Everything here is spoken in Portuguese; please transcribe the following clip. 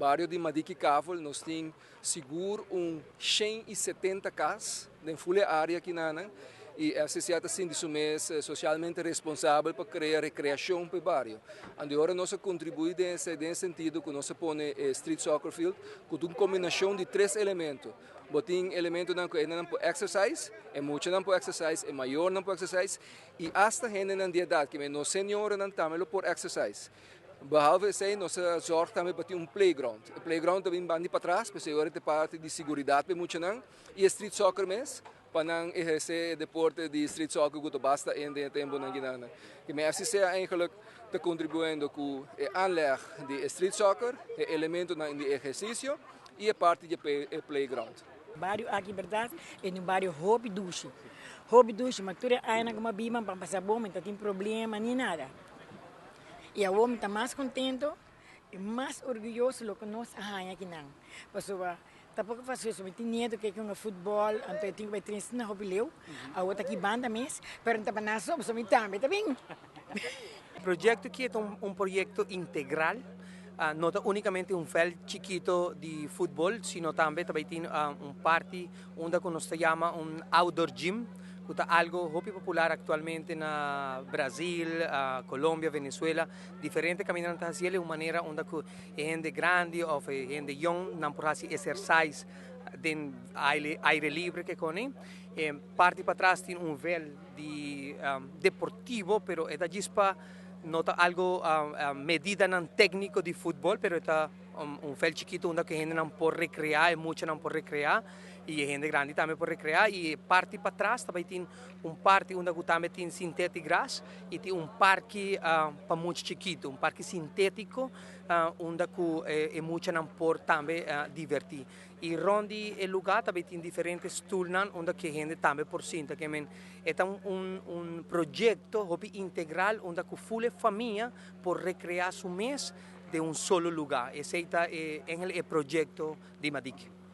bairro de Madiki Kavel, nós temos seguro 170 casas dentro da área aqui e a sociedade é socialmente responsável para criar recreação para o bairro. E agora nós contribuímos nesse sentido, que nós põe street soccer field com uma combinação de 3 elementos. Botin elemento não para exercise, muito não para exercise, maior não para exercise e hasta gente na idade que nós senhores não também por exercise. Behalve isso, nós zorgamos também para playground. O playground também bandi para trás, porque agora é parte de segurança para muito não e street soccer mesmo. Para não exercer deporte de street soccer que basta em tempo na Guiana. Que me assim eigenlijk te contribuindo com o aanleg de street soccer, o elemento no exercício e a parte de playground. Bairro aqui verdade é um bairro hobby duche. Hobby duche, mas tudo aí na gama bima para passar bom, não tem problema nem nada. E o homem está mais contente e mais orgulhoso do que nós aqui não. Pessoal, tampouco faço isso, mas tinha medo que é futebol, então eu tenho que treinar na Robileu, a outra aqui banda mesmo, mas não está nada sobre, mas também, tá bem? O projeto aqui é um projeto integral, não é unicamente um fel chiquito de futebol, sino também tem parte onde nós chamamos outdoor gym, que é algo muito popular atualmente no Brasil, Colômbia, Venezuela, diferentes caminhantes assim, de uma maneira onde gente grande ou gente jovem não pode fazer exercício de aire livre que conem. Parte para trás tem véu de deportivo, pero é da gispa não é algo medida não técnico de futebol, pero é véu chiquito onde a gente não pode recrear, muito não pode recrear. E a gente grande também pode recrear e parte para trás também tem parte onde também tem sintético gras e tem parque para muito chiquito, parque sintético onde é muito não pode também divertir. E onde é lugar também tem diferentes stools onde a gente também por sinta que é projeto integral onde a full família pode recrear su mês de solo lugar. Esse é o projeto de Madiki.